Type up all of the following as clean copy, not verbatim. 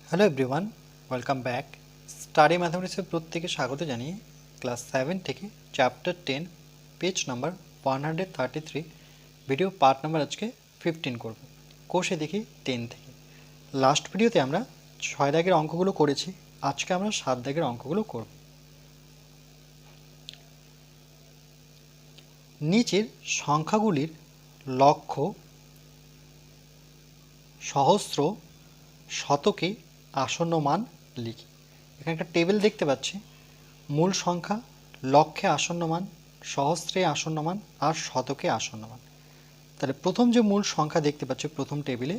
Hello everyone, welcome back. Study ম্যাথামেটিক্সের প্রত্যেকে স্বাগত জানিয়ে ক্লাস 7 থেকে chapter 10 page number 133 video part number আজকে 15 করব। কোষে দেখি 10 থেকে। লাস্ট ভিডিওতে আমরা 6 দাগের অঙ্কগুলো করেছি, আজকে আমরা 7 দাগের অঙ্কগুলো করব। নিচের সংখ্যাগুলির লক্ষ, সহস্র, শতকে আসন্ন মান লিখি। এখানে একটা টেবিল দেখতে পাচ্ছি, মূল সংখ্যা, লক্ষে আসন্ন মান, সহস্রে আসন্ন মান আর শতকে আসন্ন মান। তাহলে প্রথম যে মূল সংখ্যা দেখতে পাচ্ছি প্রথম টেবিলে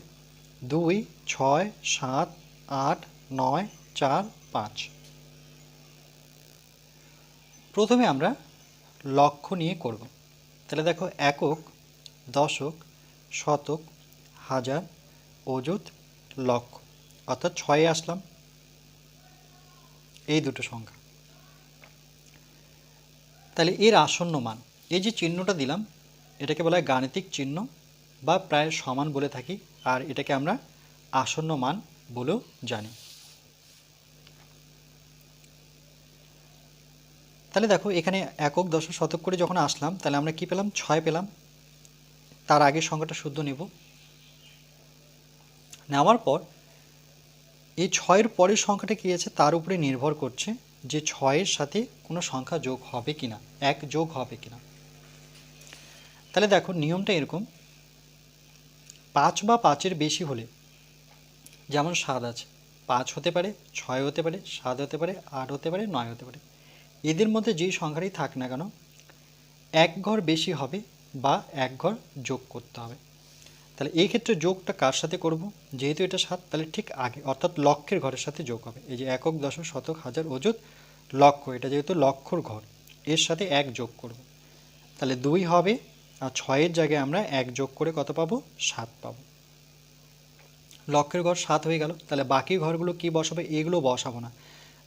2, 6, 7, 8, 9, 4, 5। প্রথমে আমরা লক্ষ নিয়ে করব। তাহলে দেখো একক, দশক, শতক, হাজার, অযুত, লক্ষ, অর্থাৎ 6-এ আসলাম, এই দুটো সংখ্যা। তাহলে এর আসন্ন মান, এই যে চিহ্নটা দিলাম এটাকে বলা হয় গাণিতিক চিহ্ন বা প্রায় সমান বলে থাকি, আর এটাকে আমরা আসন্ন মান বলেও জানি। তাহলে দেখো এখানে একক, দশক, শতক করে যখন আসলাম তাহলে আমরা কি পেলাম? 6 পেলাম। তার আগের সংখ্যাটা শুদ্ধ নেব, নেওয়ার পর এই 6-এর পরের সংখ্যাটা কী আছে তার উপরে নির্ভর করছে যে 6-এর সাথে কোনো সংখ্যা যোগ হবে কিনা, 1 যোগ হবে কিনা। তাহলে দেখো নিয়মটা এরকম, 5 বা 5-এর বেশি হলে, যেমন 7 আছে, 5 হতে পারে, 6 হতে পারে, 7 হতে পারে, 8 হতে পারে, 9 হতে পারে, এদের মধ্যে যেই সংখ্যাটাই থাক না কেন 1 ঘর বেশি হবে বা 1 ঘর যোগ করতে হবে। তাহলে এই ক্ষেত্রে যোগটা কার সাথে করব? যেহেতু এটা 7, তাহলে ঠিক আগে অর্থাৎ লক্ষের ঘরের সাথে যোগ হবে। এই যে একক, দশক, শতক, হাজার, অযুত, লক্ষ, এটা যেহেতু লক্ষর ঘর, এর সাথে 1 যোগ করব। তাহলে 2 হবে, আর 6-এর জায়গায় আমরা 1 যোগ করে কত পাবো? 7 পাবো। লক্ষের ঘর 7 হয়ে গেল। তাহলে বাকি ঘরগুলো কি বসাবো? এগুলো বসাবো না,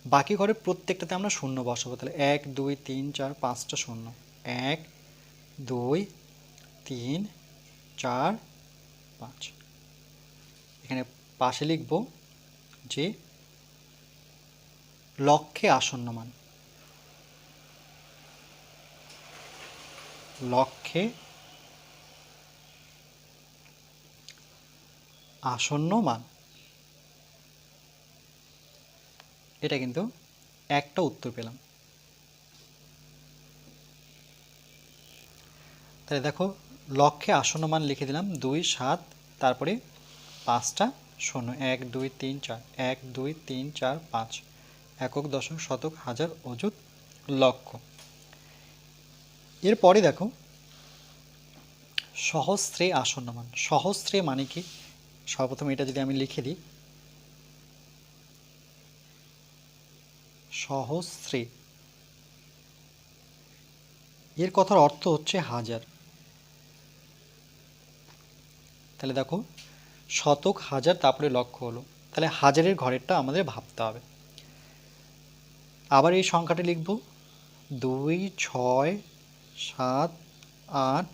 বাকি ঘরের প্রত্যেকটাতে আমরা শূন্য বসাবো। তাহলে 1, 2, 3, 4, 5টা শূন্য, 1, 2, 3, 4, 5। এখানে পাশে লিখব যে লক্ষে আসন্ন মান, লক্ষে আসন্ন মান। এটা কিন্তু একটা উত্তর পেলাম। তাহলে দেখো লক্ষে আসন্ন মান লিখে দিলাম 2, 7, তারপরে 5টা শূন্য, 1, 2, 3, 4, 1, 2, 3, 4, 5, একক, দশক, শতক, হাজার, অযুত, লক্ষ। এরপরে দেখো সহস্রে আসন্ন মান। সহস্রে মানে কি? সর্বপ্রথম এটা যদি আমি লিখে দিই, সহস্রে, এর কথার অর্থ হচ্ছে হাজার। তাহলে দেখো শতক, হাজার, তারপরে লক্ষ হলো, তাহলে হাজারের ঘরেরটা আমাদের ভাবতে হবে। আবার এই সংখ্যাটা লিখব 2, 6, 7, 8,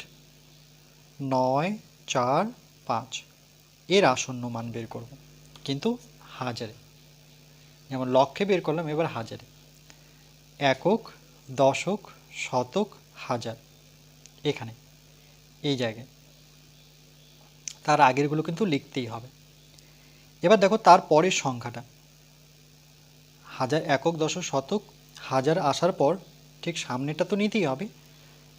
9, 4, 5, এর আসন্ন মান বের করব, কিন্তু হাজারে। যেমন লক্ষে বের করলাম, এবার হাজারে। একক, দশক, শতক, হাজার, এখানে এই জায়গায়, তার আগেরগুলো কিন্তু লিখতেই হবে। এবার দেখো তার পরের সংখ্যাটা, হাজার, একক, দশক, শতক, হাজার আসার পর ঠিক সামনেটা তো নিতেই হবে,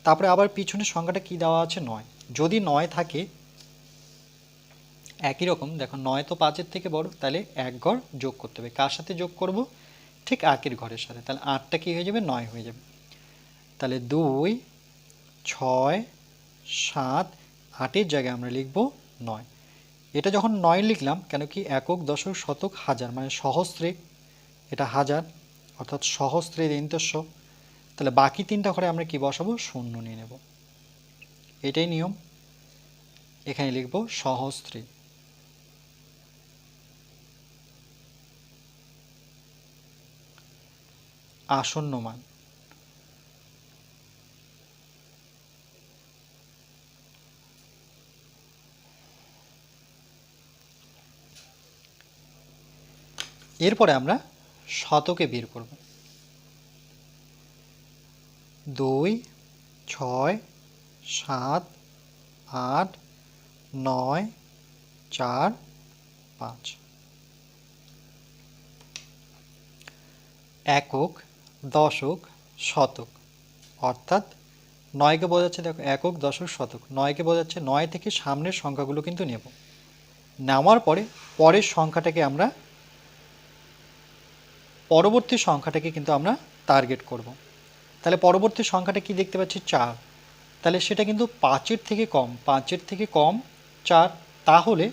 তারপরে আবার পিছনের সংখ্যাটা কি দেওয়া আছে? 9। যদি 9 থাকে একই রকম, দেখো 9 তো 5-এর থেকে বড়, তাহলে 1 ঘর যোগ করতে হবে। কার সাথে যোগ করব? ঠিক একের ঘরের সাথে। তাহলে 8টা কি হয়ে যাবে? 9 হয়ে যাবে। তাহলে 2, 6, 7, 8-এর জায়গায় আমরা লিখব 9। এটা যখন 9 লিখলাম, কেন কি একক, দশক, শতক, হাজার মানে সহস্রে, এটা হাজার অর্থাৎ সহস্রে দন্তস্ব। তাহলে বাকি 3টা ঘরে আমরা কি বসাবো? শূন্য নিয়ে নেব, এটাই নিয়ম। এখানে লিখব সহস্রে। আসন্ন মান, এরপরে আমরা শতকে বের করব। 2, 6, 7, 8, 9, 4, 5। একক, দশক, শতক, অর্থাৎ 9কে বোঝাচ্ছে, দেখো একক, দশক, শতক, 9কে বোঝাচ্ছে 9 থেকে সামনের সংখ্যাগুলো কিন্তু নেব। নেওয়ার পরে পরের সংখ্যাটাকে আমরা পরবর্তী সংখ্যাটাকে কিন্তু আমরা টার্গেট করব। তাহলে পরবর্তী সংখ্যাটা কি দেখতে পাচ্ছি? 4। তাহলে সেটা কিন্তু 5-এর থেকে কম, 5-এর থেকে কম 4, তাহলে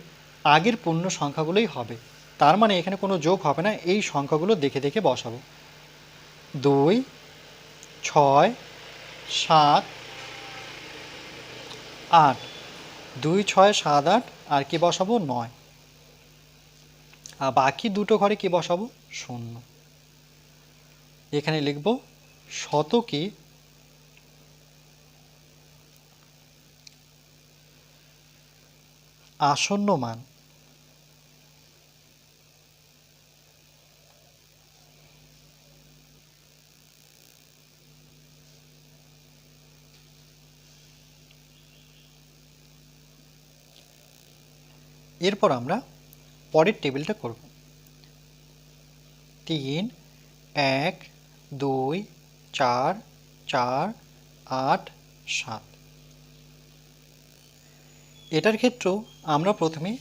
আগের পূর্ণ সংখ্যাগুলোই হবে। তার মানে এখানে কোনো যোগ হবে না, এই সংখ্যাগুলো দেখে দেখে বসাবো। 2, 6, 7, 8, 2, 6, 7, 8, আর কি বসাবো? 9। আর বাকি দুটো ঘরে কি বসাবো? 0। এখানে লিখব শতকে আসন্ন মান। এরপর আমরা পরের টেবিলটা করব। 3, 1, 2, 4, 4, 8, 7। এটার ক্ষেত্রেও আমরা প্রথমে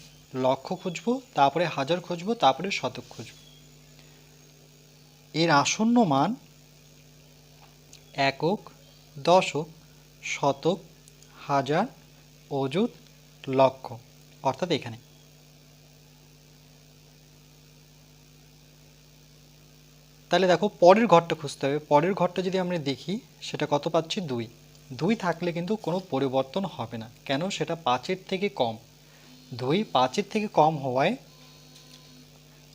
লক্ষ খুঁজব, তারপরে হাজার খুঁজব, তারপরে শতক খুঁজব। এর আসন্ন মান একক, দশক, শতক, হাজার, অযুত, লক্ষ, অর্থাৎ এখানে। তাহলে দেখো পরের ঘরটা খুঁজতে হবে। পরের ঘরটা যদি আমরা দেখি সেটা কত পাচ্ছি? 2। 2 থাকলে কিন্তু কোনো পরিবর্তন হবে না, কেন? সেটা 5-এর থেকে কম। 2 5-এর থেকে কম হওয়ায়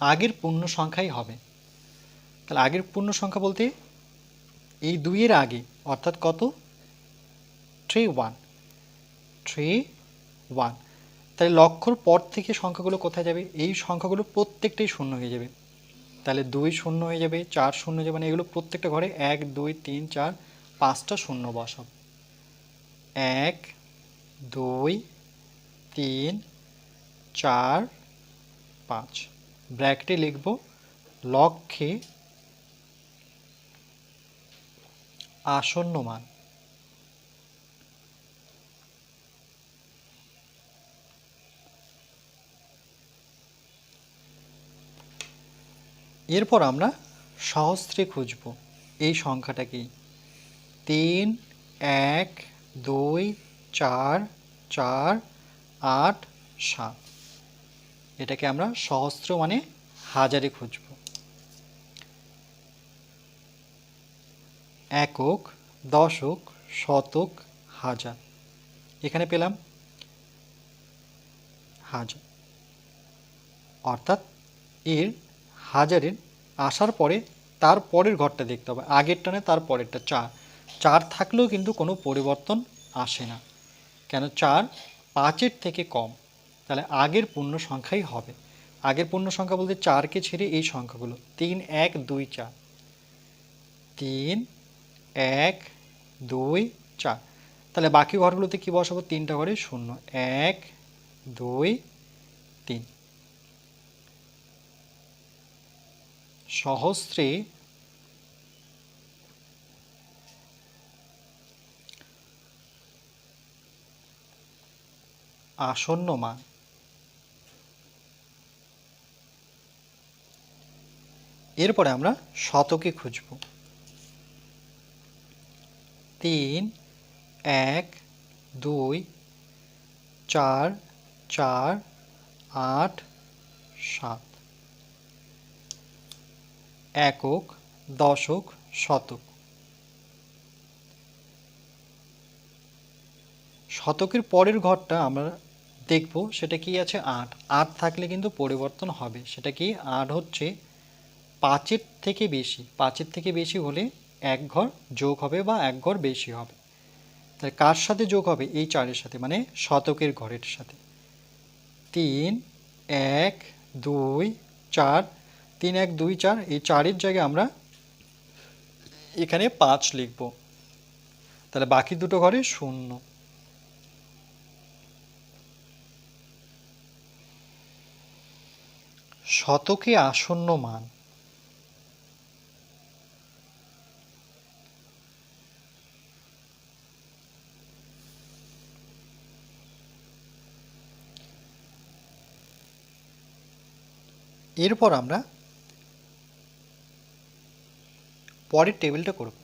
আগের পূর্ণ সংখ্যাই হবে। তাহলে আগের পূর্ণ সংখ্যা বলতে এই 2-এর আগে, অর্থাৎ কত? 3, 1। 3, 1। তাহলে লক্ষর পর থেকে সংখ্যাগুলো কোথায় যাবে? এই সংখ্যাগুলো প্রত্যেকটাই শূন্য হয়ে যাবে। তাহলে 2 শূন্য হয়ে যাবে, 4 শূন্য হয়ে যাবে, মানে এগুলো প্রত্যেকটা ঘরে 1, 2, 3, 4, 5টা শূন্য বসাব। 1, 2, 3, 4, 5। ব্র্যাকেটে লিখব লক্ষে আসন্ন মান। এরপর আমরা সহস্রে খুঁজব এই সংখ্যাটাকেই। 3, 1, 2, 4, 4, 8, 7। এটাকে আমরা সহস্র মানে হাজারে খুঁজব। একক, দশক, শতক, হাজার, এখানে পেলাম হাজার। অর্থাৎ এর হাজারের আসার পরে তার পরের ঘরটা দেখতে হবে, আগেরটা না তার পরেরটা। 4 4 থাকলেও কিন্তু কোনো পরিবর্তন আসে না, কেন? 4 5-এর থেকে কম, তাহলে আগের পূর্ণ সংখ্যাই হবে। আগের পূর্ণ সংখ্যা বলতে 4কে ছেড়ে এই সংখ্যাগুলো 3, 1, 2, 4। 3, 1, 2, 4। তাহলে বাকি ঘরগুলোতে কি বসাবো? 3টা ঘরে 0। 1, 2, 3। সহস্রে আসন্ন মান। এরপরে আমরা শতকে খুঁজব। 3, 1, 2, 4, 4, 8, 7। একক, দশক, শতক। শতকের পরের ঘরটা আমরা দেখব, সেটা কি আছে? 8। 8 থাকলে কিন্তু পরিবর্তন হবে। সেটা কি? 8 হচ্ছে 5-এর থেকে বেশি। 5-এর থেকে বেশি হলে এক ঘর যোগ হবে বা এক ঘর বেশি হবে। তাহলে কার সাথে যোগ হবে? এই 4-এর সাথে, মানে শতকের ঘরের সাথে। 3, 1, 2, 4, 3 1 2 4, এই 4 এর জায়গায় আমরা এখানে 5 লিখব। তাহলে বাকি দুটো ঘরে 0। শতকে আসন্ন মান। এরপর আমরা পরের টেবিলটা করব।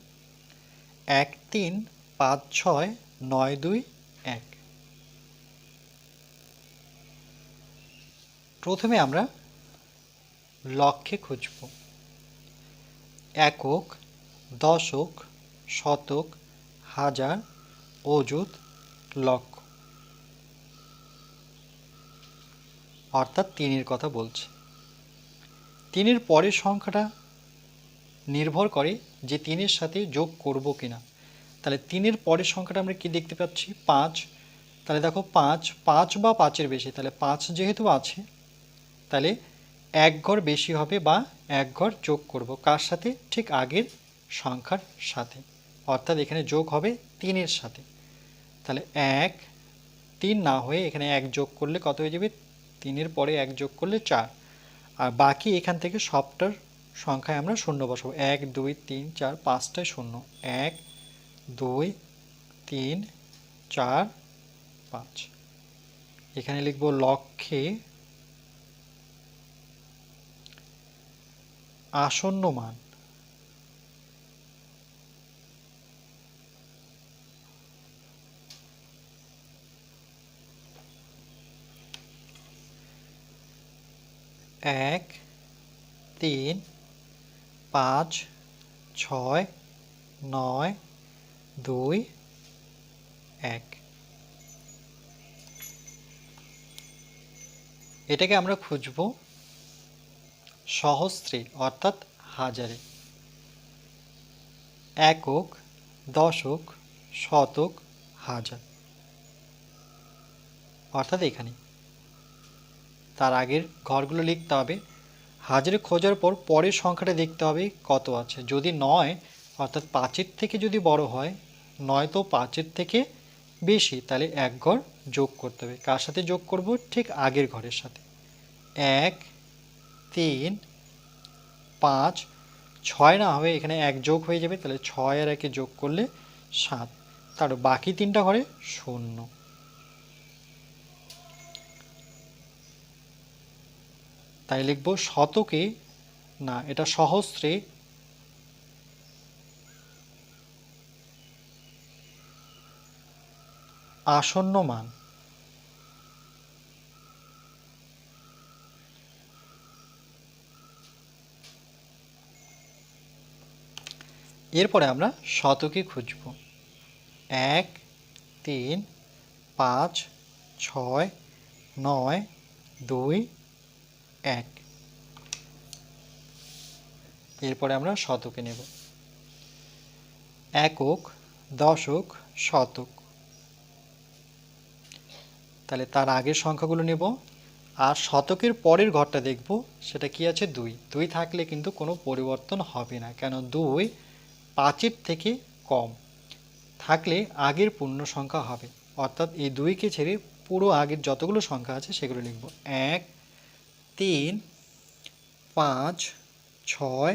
1 3 5 6 9 2 1। প্রথমে আমরা লক্ষে খুঁজব। একক, দশক, শতক, হাজার, অযুত, লক্ষ, অর্থাৎ 3-এর কথা বলছে। 3-এর পরের সংখ্যাটা নির্ভর করে যে 3-এর সাথে যোগ করব কিনা। তাহলে 3-এর পরের সংখ্যাটা আমরা কি দেখতে পাচ্ছি? 5। তাহলে দেখো 5 5 বা 5-এর বেশি, তাহলে 5 যেহেতু আছে তাহলে এক ঘর বেশি হবে বা এক ঘর যোগ করব। কার সাথে? ঠিক আগের সংখ্যার সাথে, অর্থাৎ এখানে যোগ হবে 3-এর সাথে। তাহলে 1 3 না হয়ে এখানে 1 যোগ করলে কত হয়ে যাবে? 3-এর পরে 1 যোগ করলে 4। আর বাকি এখান থেকে সবটার সংখ্যায় আমরা শূন্য বসাবো। 1 2 3 4 5টায় শূন্য। 1 2 3 4 5। এখানে লিখব লক্ষে আসন্ন মান। এক 3 5 6 9 2 1। এটাকে আমরা খুঁজব সহস্রে অর্থাৎ হাজারে। একক, দশক, শতক, হাজার, অর্থাৎ এখানে তার আগের ঘরগুলো লিখতে হবে। হাজারে খোঁজার পর পরের সংখ্যাটা দেখতে হবে কত আছে। যদি 9 অর্থাৎ 5-এর থেকে যদি বড় হয়, 9 তো 5-এর থেকে বেশি, তাহলে এক ঘর যোগ করতে হবে। কার সাথে যোগ করব? ঠিক আগের ঘরের সাথে। 1 3 5 6 না হবে, এখানে 1 যোগ হয়ে যাবে, তাহলে 6 আর 1 যোগ করলে 7। তার বাকি 3টা ঘরে 0। তাই লিখব শতকে না, এটা সহস্রে আসন্ন মান। এরপরে আমরা শতকে খুঁজব। 1 3 5 6 9 2 1। এরপরে আমরা শতকে নেব। একক, দশক, শতক, তাহলে তার আগের সংখ্যাগুলো নেব। আর শতকের পরের ঘরটা দেখব, সেটা কি আছে? 2। 2 থাকলে কিন্তু কোনো পরিবর্তন হবে না, কেন 2 5-এর থেকে কম থাকলে আগের পূর্ণ সংখ্যা হবে। অর্থাৎ এই 2কে ছেড়ে পুরো আগের যতগুলো সংখ্যা আছে সেগুলো লিখব। 1 3 5 6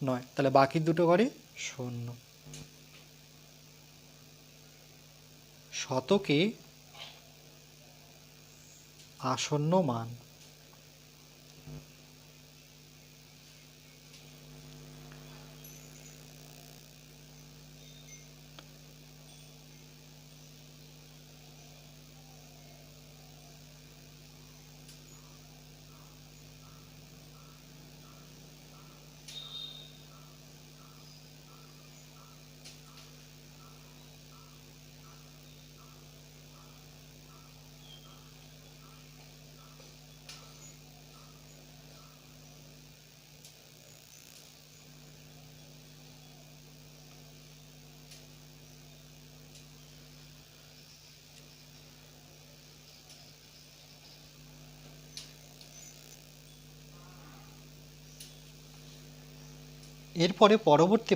9, তাহলে বাকি দুটো ঘরে 0। শতকে আসন্ন মান। এরপরে পরবর্তী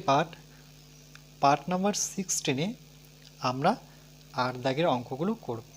পার্ট নাম্বার 16-এ আমরা 8 দাগের অঙ্কগুলো করব।